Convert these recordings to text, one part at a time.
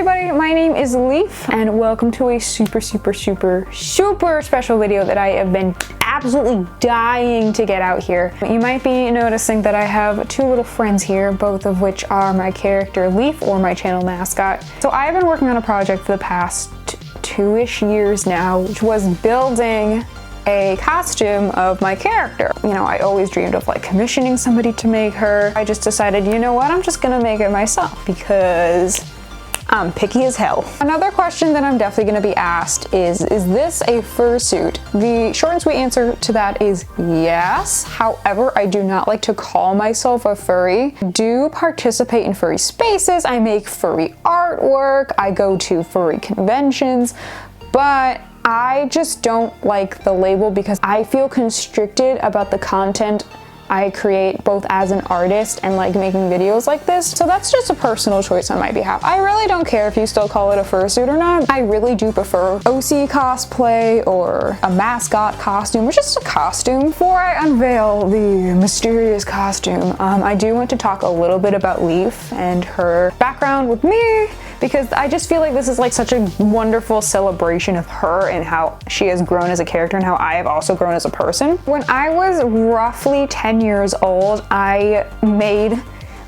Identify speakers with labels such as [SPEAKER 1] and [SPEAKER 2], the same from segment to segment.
[SPEAKER 1] everybody, my name is Leaf and welcome to a super special video that I have been absolutely dying to get out here. You might be noticing that I have two little friends here, both of which are my character Leaf, or my channel mascot. So I've been working on a project for the past two-ish years now, which was building a costume of my character. You know, I always dreamed of like commissioning somebody to make her. I just decided, you know what, I'm just gonna make it myself because I'm picky as hell. Another question that I'm definitely gonna be asked is this a fursuit? The short and sweet answer to that is yes. However, I do not like to call myself a furry. I do participate in furry spaces. I make furry artwork. I go to furry conventions, but I just don't like the label because I feel constricted about the content I create both as an artist and like making videos like this. So that's just a personal choice on my behalf. I really don't care if you still call it a fursuit or not. I really do prefer OC cosplay or a mascot costume or just a costume. Before I unveil the mysterious costume, I do want to talk a little bit about Leaf and her background with me, because I just feel like this is like such a wonderful celebration of her and how she has grown as a character and how I have also grown as a person. When I was roughly 10 years old, I made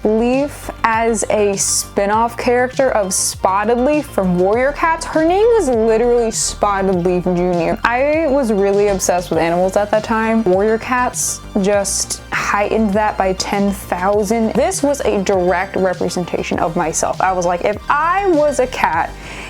[SPEAKER 1] Leaf as a spin-off character of Spotted Leaf from Warrior Cats. Her name was literally Spotted Leaf Jr. I was really obsessed with animals at that time. Warrior Cats just heightened that by 10,000. This was a direct representation of myself. I was like, if I was a cat,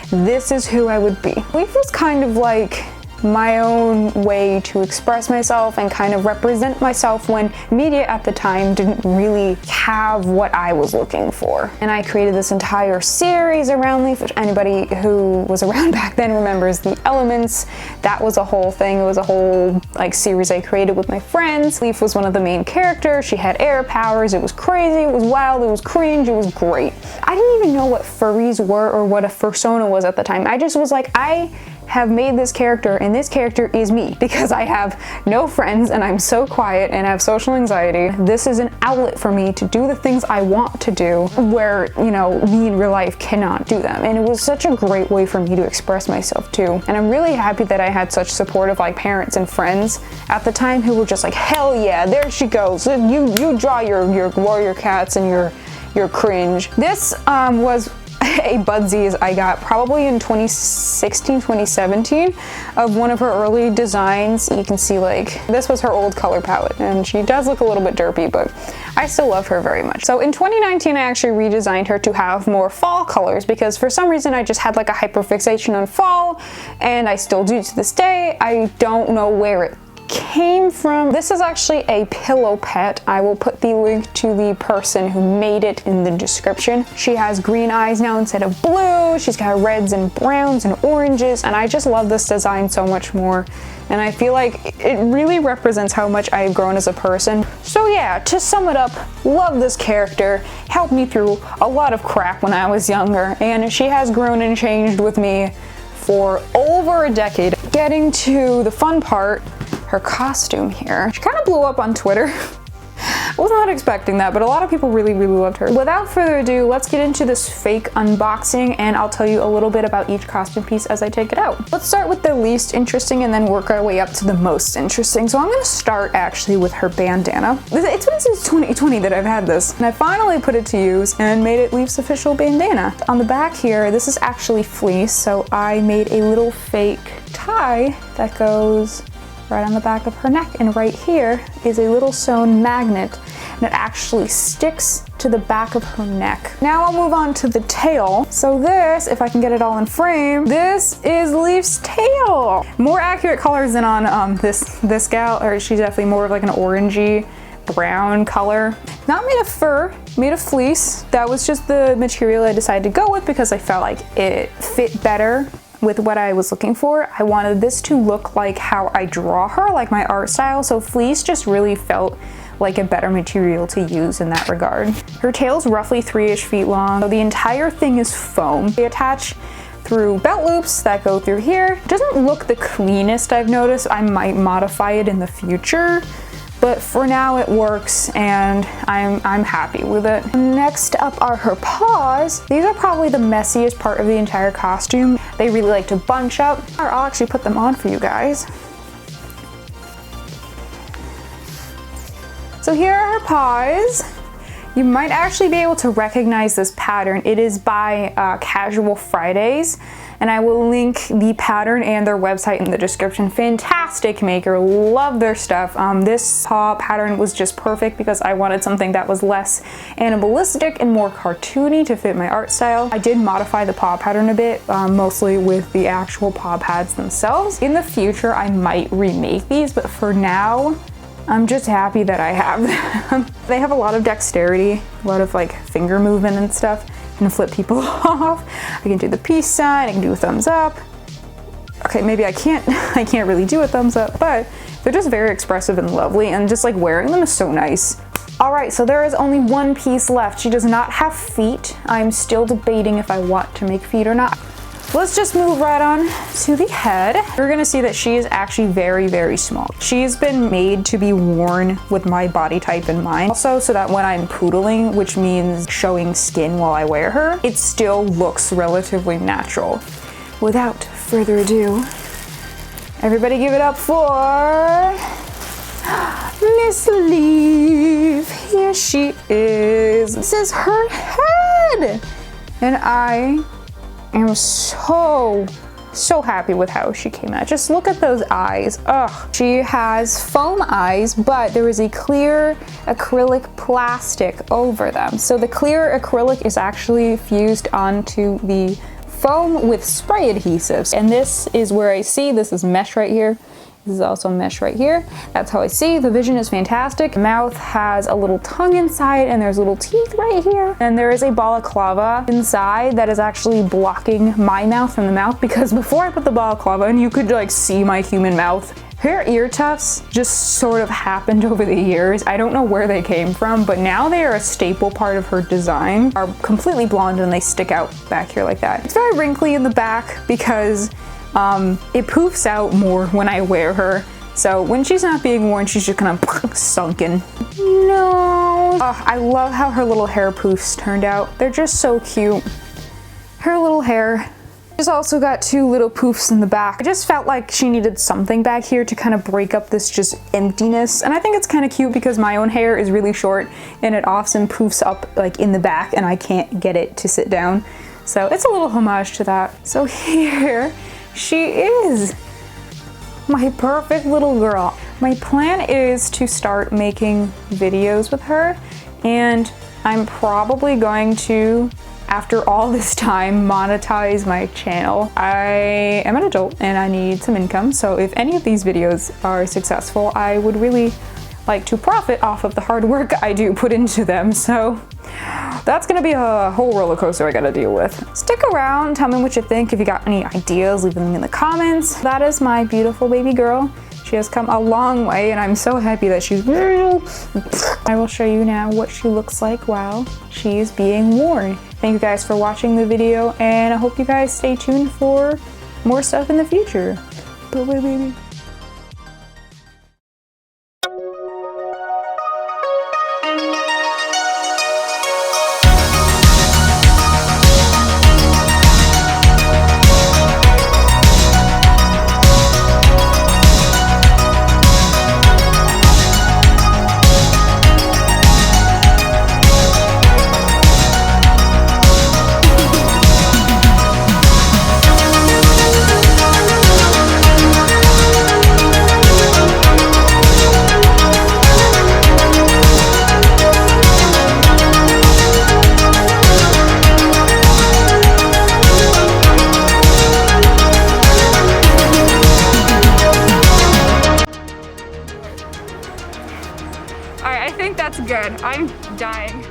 [SPEAKER 1] this is who I would be. Leaf was kind of like my own way to express myself and kind of represent myself when media at the time didn't really have what I was looking for. And I created this entire series around Leaf, which anybody who was around back then remembers the elements. That was a whole thing. It was a whole like series I created with my friends. Leaf was one of the main characters. She had air powers. It was crazy. It was wild. It was cringe. It was great. I didn't even know what furries were or what a fursona was at the time. I just was like, I have made this character and this character is me because I have no friends and I'm so quiet and have social anxiety. This is an outlet for me to do the things I want to do where, you know, me in real life cannot do them. And it was such a great way for me to express myself too. And I'm really happy that I had such supportive like parents and friends at the time who were just like, hell yeah, there she goes. You draw your warrior cats and your cringe. This was a Budsies I got probably in 2016, 2017 of one of her early designs. You can see like this was her old color palette and she does look a little bit derpy, but I still love her very much. So in 2019 I actually redesigned her to have more fall colors because for some reason I just had like a hyperfixation on fall, and I still do to this day. I don't know where it came from. This is actually a pillow pet. I will put the link to the person who made it in the description. She has green eyes now instead of blue. She's got reds and browns and oranges, and I just love this design so much more. And I feel like it really represents how much I've grown as a person. So yeah, to sum it up, love this character. Helped me through a lot of crap when I was younger, and she has grown and changed with me for over a decade. Getting to the fun part, her costume here. She kind of blew up on Twitter. I was not expecting that, but a lot of people really loved her. Without further ado, let's get into this fake unboxing and I'll tell you a little bit about each costume piece as I take it out. Let's start with the least interesting and then work our way up to the most interesting. So I'm gonna start actually with her bandana. It's been since 2020 that I've had this, and I finally put it to use and made it Leaf's official bandana. On the back here, this is actually fleece, so I made a little fake tie that goes right on the back of her neck, and right here is a little sewn magnet and it actually sticks to the back of her neck. Now I'll move on to the tail. So this, if I can get it all in frame, this is Leaf's tail. More accurate colors than on this gal, or she's definitely more of like an orangey brown color. Not made of fur, made of fleece. That was just the material I decided to go with because I felt like it fit better with what I was looking for. I wanted this to look like how I draw her, like my art style, so fleece just really felt like a better material to use in that regard. Her tail's roughly 3-ish feet long, so the entire thing is foam. They attach through belt loops that go through here. It doesn't look the cleanest, I've noticed. I might modify it in the future, but for now it works and I'm happy with it. Next up are her paws. These are probably the messiest part of the entire costume. They really like to bunch up. I'll actually put them on for you guys. So here are her paws. You might actually be able to recognize this pattern. It is by Casual Fridays, and I will link the pattern and their website in the description. Fantastic maker, love their stuff. This paw pattern was just perfect because I wanted something that was less animalistic and more cartoony to fit my art style. I did modify the paw pattern a bit, mostly with the actual paw pads themselves. In the future, I might remake these, but for now, I'm just happy that I have them. They have a lot of dexterity, a lot of like finger movement and stuff. I can flip people off. I can do the peace sign, I can do a thumbs up. Okay, maybe I can't really do a thumbs up, but they're just very expressive and lovely, and just like wearing them is so nice. All right, so there is only one piece left. She does not have feet. I'm still debating if I want to make feet or not. Let's just move right on to the head. You're gonna see that she is actually very, very small. She's been made to be worn with my body type in mind. Also, so that when I'm poodling, which means showing skin while I wear her, it still looks relatively natural. Without further ado, everybody give it up for Miss Leaf. Here she is. This is her head. And I am so happy with how she came out. Just look at those eyes. Ugh. She has foam eyes, but there is a clear acrylic plastic over them. So the clear acrylic is actually fused onto the foam with spray adhesives. And this is where I see, this is mesh right here. This is also mesh right here. That's how I see. The vision is fantastic. The mouth has a little tongue inside and there's little teeth right here. And there is a balaclava inside that is actually blocking my mouth from the mouth, because before I put the balaclava in, you could like see my human mouth. Her ear tufts just sort of happened over the years. I don't know where they came from, but now they are a staple part of her design. Are completely blonde and they stick out back here like that. It's very wrinkly in the back because it poofs out more when I wear her. So when she's not being worn, she's just kind of sunken. No. I love how her little hair poofs turned out. They're just so cute. Her little hair. She's also got two little poofs in the back. I just felt like she needed something back here to kind of break up this just emptiness. And I think it's kind of cute because my own hair is really short and it often poofs up like in the back and I can't get it to sit down. So it's a little homage to that. So here she is, my perfect little girl. My plan is to start making videos with her, and I'm probably going to, after all this time, monetize my channel. I am an adult and I need some income, so if any of these videos are successful, I would really like to profit off of the hard work I do put into them. So that's gonna be a whole roller coaster I gotta deal with. Stick around, tell me what you think. If you got any ideas, leave them in the comments. That is my beautiful baby girl. She has come a long way and I'm so happy that she's real. I will show you now what she looks like while she is being worn. Thank you guys for watching the video, and I hope you guys stay tuned for more stuff in the future. Bye bye, baby. I think that's good. I'm dying.